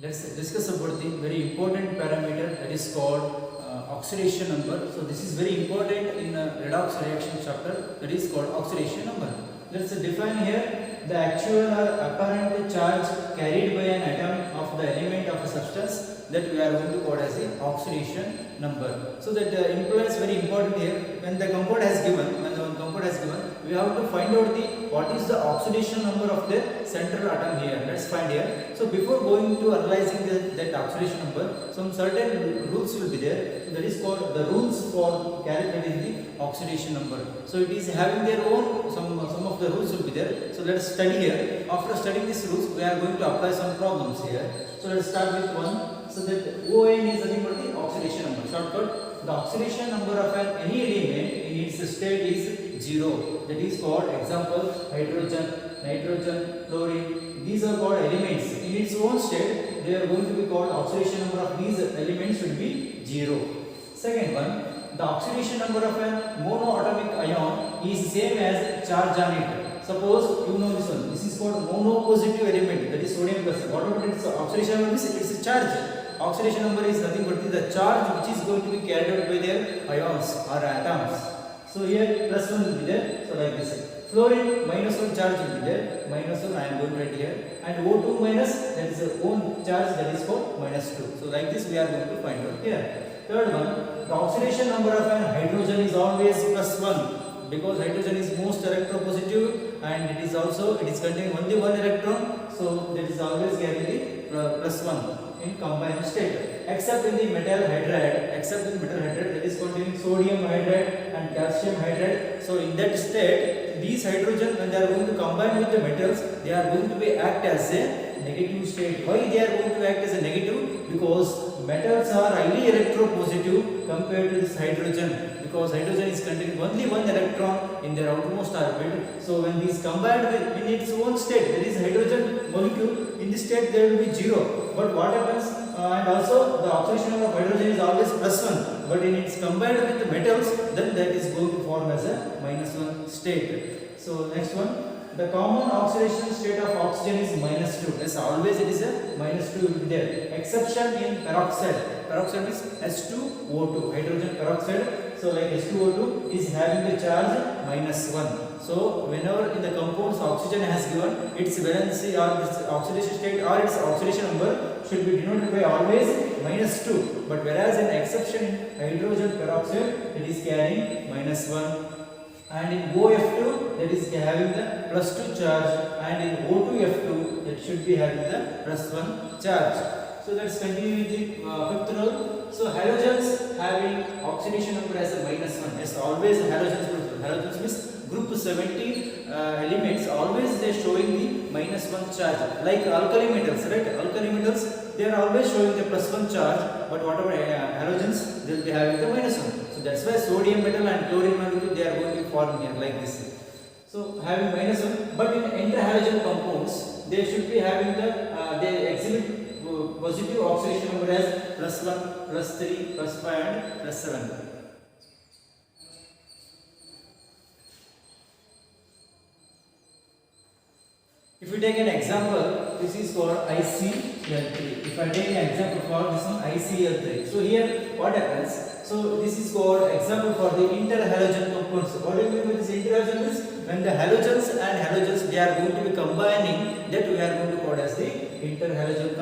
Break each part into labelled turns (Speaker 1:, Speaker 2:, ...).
Speaker 1: Let's discuss about the very important parameter that is called oxidation number. So this is very important in redox reaction chapter, that is called oxidation number. Let's define here the actual or apparent charge carried by an atom of the element of a substance that we are going to call as the oxidation number. So that implies very important here. When the compound has given, we have to find out what is the oxidation number of the central atom here. Let's find here. So before going to analyzing that oxidation number, some certain rules will be there. That is called the rules for calculating the oxidation number. So it is having their own some of the rules will be there. So let's study here. After studying these rules, we are going to apply some problems here. So let's start with one. So that ON is nothing but the oxidation number. Shortcut. The oxidation number of any element in its state is 0. That is called example hydrogen, nitrogen, chlorine. These are called elements. In its own state, they are going to be called oxidation number of these elements should be 0. Second one, the oxidation number of a monoatomic ion is same as charge on it. Suppose you know this one. This is called monopositive element. That is sodium plus. What about its oxidation number? It's a charge. Oxidation number is nothing but the charge which is going to be carried out by their ions or atoms. So here plus 1 will be there. So like this. Fluorine minus 1 charge will be there. Minus 1 I am going to write here. And O2 minus, that is the own charge, that is for minus 2. So like this we are going to find out here. Third one, the oxidation number of an hydrogen is always plus 1. Because hydrogen is most electropositive and it is containing only one electron. So that is always carrying the plus 1 in combined state, except in the metal hydride, that is containing sodium hydride and calcium hydride. So in that state, these hydrogen, when they are going to combine with the metals, they are going to act as a negative state. Why they are going to act as a negative? Because metals are highly electropositive compared to this hydrogen. Because hydrogen is containing only one electron in their outermost orbit. So when these combined in its own state, that is hydrogen molecule, in this state there will be 0. But what happens? And also the oxidation number of hydrogen is always plus 1. But in its combined with the metals, then that is going to form as a minus 1 state. So next one. The common oxidation state of oxygen is minus 2. Yes, always it is a minus 2 will be there. Exception in peroxide. Peroxide is H2O2, hydrogen peroxide. So like H2O2 is having the charge minus 1. So whenever in the compounds oxygen has given, its valency or its oxidation state or its oxidation number should be denoted by always minus 2. But whereas in exception in hydrogen peroxide, it is carrying minus 1. And in OF2, that is having the plus 2 charge, and in O2F2, that should be having the plus 1 charge. So let's continue with the fifth rule. So halogens having oxidation number as a minus 1. Yes, always halogens means group 17 elements, always they are showing the minus 1 charge. Like alkali metals, right? Alkali metals, they are always showing the plus 1 charge, but whatever halogens, they will be having the minus 1. So that's why sodium metal and chlorine molecule, they are going to be forming here like this. So having minus 1, but in interhalogen compounds, they should be having the, they exhibit positive oxidation number as plus 1, plus 3, plus 5 and plus 7. If we take an example, this is called ICl3. If I take an example for this one, ICl3. So here what happens? So this is called example for the interhalogen compounds. What do you mean by this interhalogen? Means when the halogens and halogens, they are going to be combining, that we are going to call as the interhalogen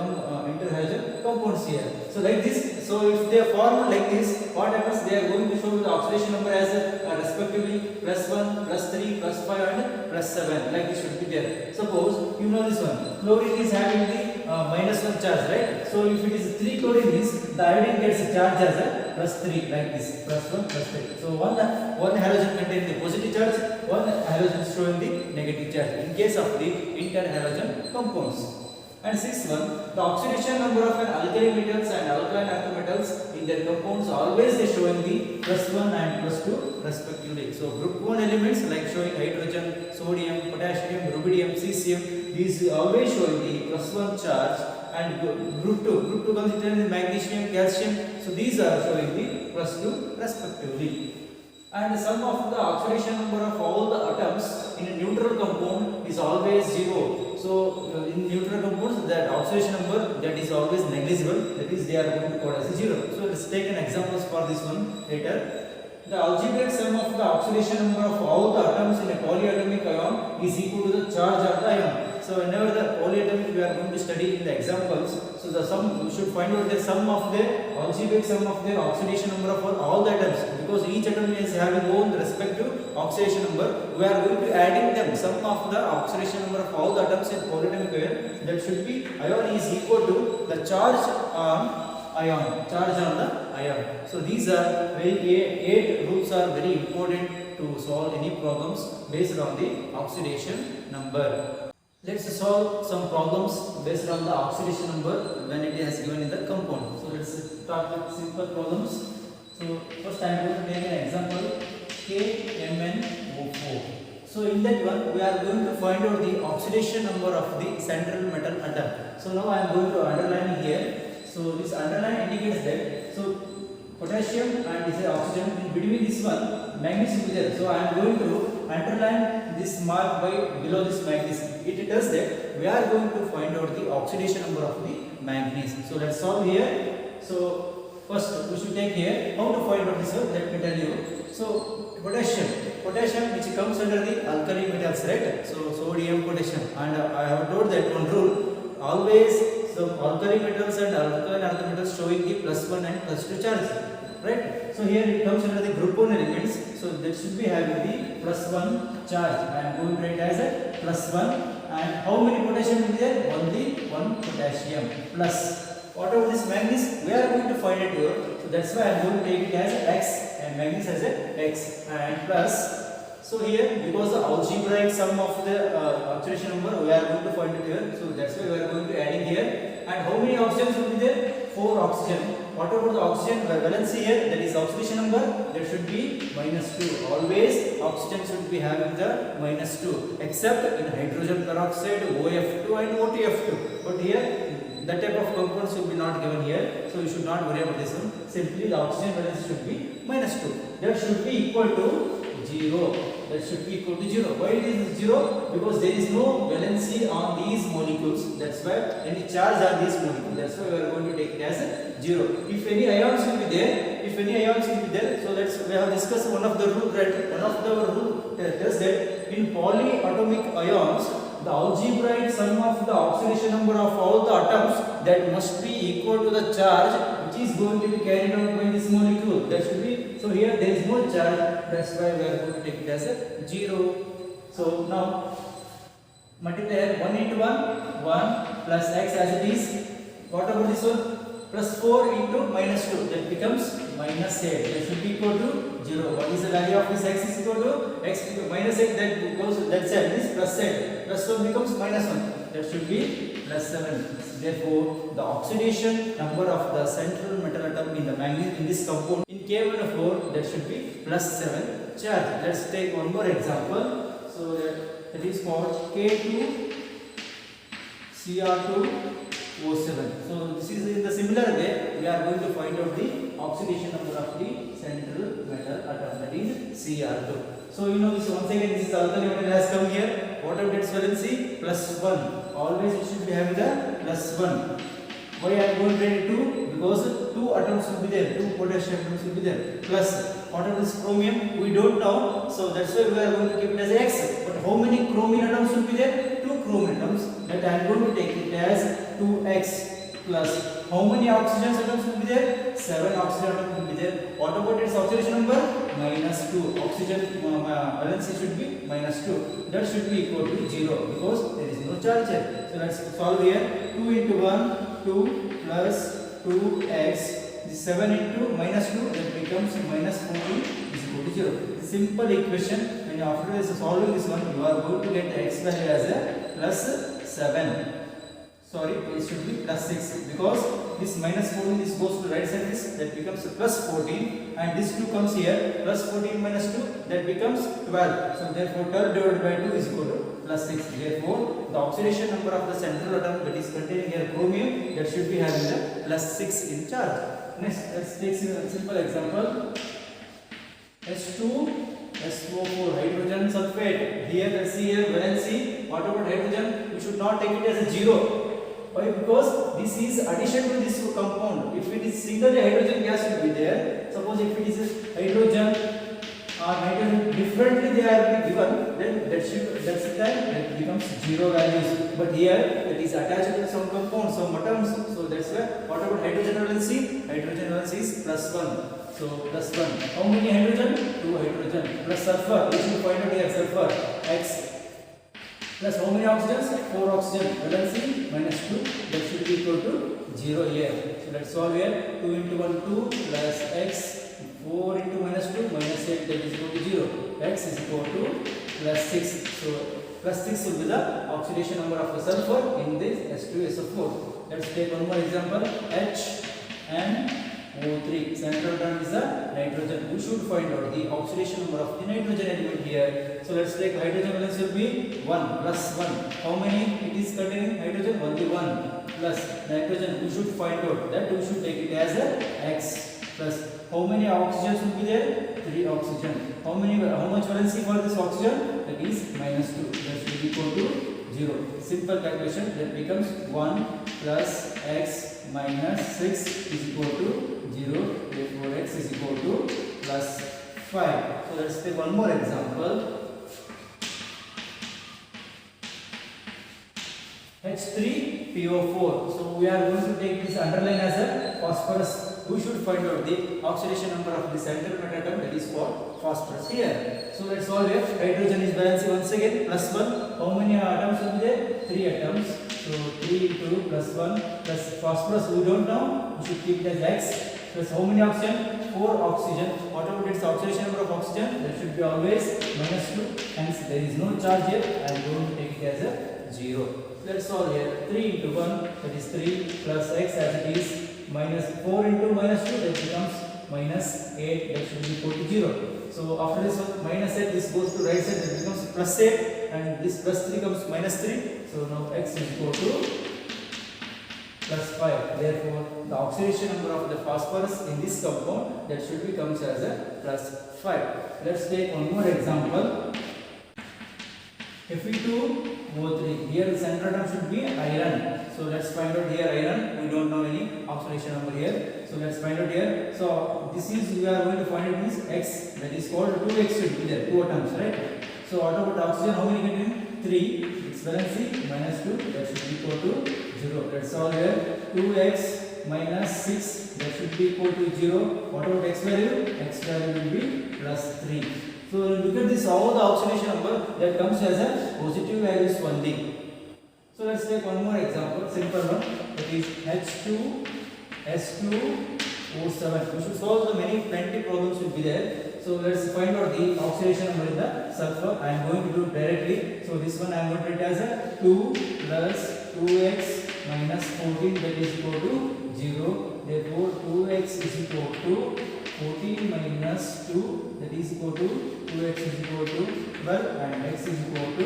Speaker 1: compounds here. So like this. So if they form like this, what happens? They are going to show the oxidation number as respectively plus 1, plus 3, plus 5 and plus 7. Like this should be there. Suppose you know this one. Chlorine is having the minus 1 charge, right? So if it is 3 chlorine means the iodine gets a charge as a plus 3 like this, plus 1, plus 3. So one halogen contains the positive charge, one halogen is showing the negative charge in case of the interhalogen compounds. And sixth one, the oxidation number of an alkali metals and alkaline earth metals in their compounds, always they showing the plus 1 and plus 2 respectively. So group 1 elements like showing hydrogen, sodium, potassium, rubidium, cesium, these always showing the plus 1 charge. And group 2 considering the magnesium, calcium, so these are showing the plus 2 respectively. And the sum of the oxidation number of all the atoms in a neutral compound is always 0. So in neutral compounds, that oxidation number that is always negligible. That is, they are going to code as 0. So let's take an examples for this one later. The algebraic sum of the oxidation number of all the atoms in a polyatomic ion is equal to the charge of the ion. So whenever the polyatomic we are going to study in the examples, so the sum, we should find out the sum of the algebraic sum of the oxidation number of all the atoms, because each atom is having own respective oxidation number. We are going to adding them, sum of the oxidation number of all the atoms in polyatomic ion, that should be ion is equal to the charge on ion, charge on the ion. So these are very 8 rules are very important to solve any problems based on the oxidation number. Let's solve some problems based on the oxidation number when it is given in the compound. So let's start with simple problems. So first I am going to take an example, KMnO4. So in that one we are going to find out the oxidation number of the central metal atom. So now I am going to underline here. So this underline indicates that, so potassium and this oxygen, in between this one manganese will be there. So I am going to underline this mark by below this manganese. It does that we are going to find out the oxidation number of the manganese. So let's solve here. So first we should take here how to find out this one, let me tell you. So potassium which comes under the alkali metals, right? So sodium, potassium, and I have told that one rule, always so alkali metals and alkaline earth metals showing the +1 and +2 charge, right? So here it comes under the group 1 elements, so that should be having the +1 charge. I am going to write as a +1, and how many potassium will be there? Only one potassium plus. Whatever this manganese, we are going to find it here. So that's why I am going to take it as X, and manganese as a X, and plus. So here, because the algebraic sum of the oxidation number, we are going to find it here. So that's why we are going to adding here. And how many oxygens will be there? 4 oxygen. What about the oxygen valency here? That is oxidation number. That should be -2. Always oxygen should be having the -2, except in hydrogen peroxide, OF2 and OTF2. But here, that type of compounds will be not given here. So you should not worry about this one. Simply the oxygen valence should be -2. That should be equal to 0. That should be equal to 0. Why it is 0? Because there is no valency on these molecules. That's why any charge on these molecules. That's why we are going to take it as 0. If any ions will be there, so we have discussed one of the rule, right? One of the rule tells that in polyatomic ions, the algebraic sum of the oxidation number of all the atoms that must be equal to the charge which is going to be carried out by this molecule. That should be, so here there is no charge, that's why we are going to take it as a 0. So now multiply 1 into 1 plus x as it is. What about this one? Plus 4 into -2, that becomes -8. That should be equal to 0. What is the value of this x is equal to? X -8, that goes, that side is +8. Plus 1 becomes -1. That should be +7. Therefore, the oxidation number of the central metal atom in the manganese in this compound in K1O4, that should be +7 charge. Let's take one more example. So that is called K2Cr2O7. So this is in the similar way we are going to find out the oxidation number of the central metal atom, that is Cr2. So you know this, once again this is alkali metal has come here. What about its valency? +1. Always it should be having the +1. Why I am going to write 2? Because 2 atoms will be there, 2 potassium atoms will be there. Plus, what about this chromium? We don't know, so that's why we are going to keep it as X. But how many chromium atoms will be there? 2 chromium atoms. That I am going to take it as 2X plus. How many oxygen atoms will be there? 7 oxygen atoms will be there. What about its oxidation number? -2. Oxygen valency should be -2. That should be equal to 0 because there is no charge here. So let's solve here. 2 into 1, 2 plus 2x. This 7 into -2, that becomes -14 is equal to 0. Simple equation. When after this solving this one, you are going to get the x value as a +7. Sorry, it should be +6 because this -14, this goes to the right side, this that becomes +14, and this 2 comes here, +14 -2, that becomes 12. So therefore 12 divided by 2 is equal to +6. Therefore the oxidation number of the central atom that is containing here chromium, that should be having the +6 in charge. Next, let's take a simple example. H2SO4 hydrogen sulfate. Here let's see here valency what about hydrogen? We should not take it as a 0. Why? Because this is addition to this compound. If it is single hydrogen gas will be there. Suppose if it is hydrogen or nitrogen differently they are given, then that's the time that becomes 0 values. But here it is attached to some compound, some atoms. So that's why. What about hydrogen valency? Hydrogen valency is +1. So +1. How many hydrogen? 2 hydrogen. Plus sulfur. We should find out here sulfur. X. Plus how many oxygens? 4 oxygen. Valency -2. That should be equal to 0 here. So let's solve here. 2 into 1 2 plus x. 4 into -2 -8, that is equal to 0. X is equal to +6. So +6 will be the oxidation number of the sulfur in this H2SO4. Let's take one more example. HNO3. Central atom is the nitrogen. We should find out the oxidation number of the nitrogen element here. So let's take hydrogen valence will be 1 plus 1. How many it is containing hydrogen? Only 1. Plus nitrogen we should find out that we should take it as a X. Plus how many oxygens will be there? 3 oxygen. How much valency for this oxygen? That is -2. That should be equal to 0. Simple calculation, that becomes 1 plus x minus 6 is equal to 0. Therefore x is equal to plus 5. So let's take one more example. H3PO4. So we are going to take this underline as a phosphorus. We should find out the oxidation number of the central atom, that is called phosphorus here. So let's solve here. Hydrogen is valency once again +1. How many atoms will be there? 3 atoms. So 3 into +1 plus phosphorus we don't know. We should keep it as X. Plus how many oxygen? 4 oxygen. What about its oxidation number of oxygen? That should be always -2. Hence there is no charge here. I am going to take it as a 0. Let's solve here. 3 into 1, that is 3 plus x as it is, minus 4 into -2, that becomes -8, that should be equal to 0. So after this one, -8, this goes to right side, that becomes +8, and this +3 becomes -3. So now x is equal to +5. Therefore, the oxidation number of the phosphorus in this compound, that should be comes as a +5. Let's take one more example. Fe2O3. Here the central atom should be iron. So let's find out here iron. We don't know any oxidation number here. So let's find out here. So this is we are going to find out this X, that is called 2X should be there, 2 atoms, right? So what about oxygen? How many contain? 3. Its valency -2. That should be equal to 0. Let's solve here. 2x minus 6. That should be equal to 0. What about x value? X value will be +3. So look at this, all the oxidation number that comes as a positive values only. So let's take one more example, simple one. That is H2S2O7. We should solve the plenty problems will be there. So let's find out the oxidation number in the sulfur. I am going to do it directly. So this one I am going to write as a 2 plus 2x minus 14, that is equal to 0. Therefore 2x is equal to 14 minus 2, that is equal to 2x is equal to 12 and x is equal to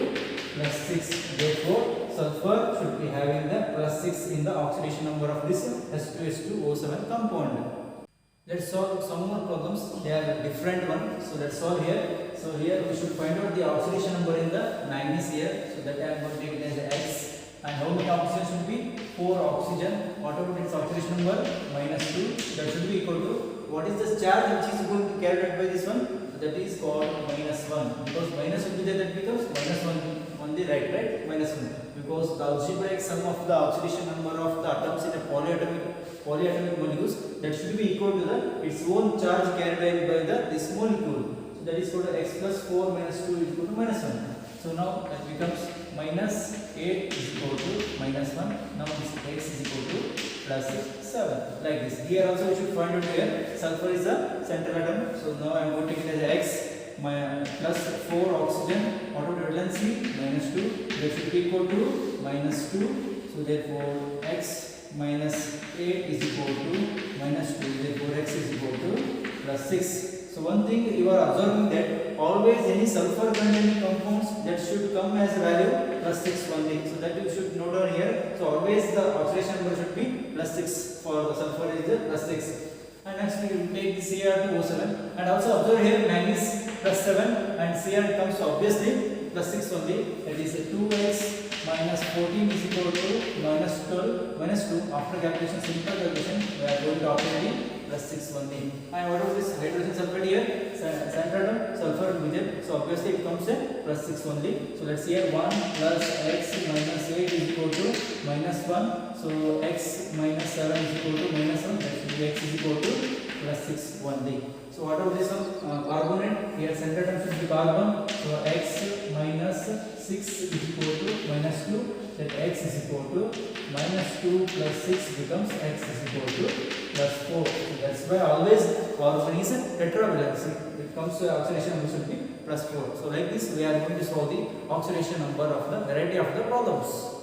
Speaker 1: +6. Therefore sulfur should be having the +6 in the oxidation number of this H2S2O7 compound. Let's solve some more problems. They are a different one. So let's solve here. So here we should find out the oxidation number in the manganese here. So that I am going to take it as x. And how many oxygen should be? 4 oxygen. What about its oxidation number? -2. That should be equal to, what is the charge which is going to be carried out by this one? That is called -1. Because minus will be there, that becomes -1 on the right, -1. Because the algebraic sum of the oxidation number of the atoms in a polyatomic molecules, that should be equal to its own charge carried by this molecule. So that is called x plus 4 minus 2 is equal to -1. So now that becomes -8 is equal to -1. Now this x is equal to +7, like this. Here also we should find out here sulfur is the central atom. So now I am going to take it as x plus 4 oxygen. What about valency? -2. That should be equal to -2. So therefore x minus 8 is equal to -2. Therefore x is equal to +6. So one thing you are observing that always any sulfur containing compounds, that should come as a value +6 only. So that you should note down here. So always the oxidation number should be +6 for the sulfur is the +6. And next we will take the Cr2O7 and also observe here manganese +7 and Cr comes, so obviously plus 6 only. That is 2x minus 14 is equal to minus 12 minus 2. After calculation, simple calculation, we are going to obtain the plus 6 only. And what is this hydrogen sulfate here? Santratum, sulfur with it. So obviously it comes a plus 6 only. So let's see here 1 plus x minus 8 is equal to minus 1. So x minus 7 is equal to minus 1. That should be x is equal to plus 6 only. So what about this one? Carbonate. Here center term should be carbon. So x minus 6 is equal to minus 2. That x is equal to minus 2 plus 6 becomes x is equal to plus 4. So that's why always carbon is a tetravalent. It comes to oxidation number should be plus 4. So like this we are going to solve the oxidation number of the variety of the problems.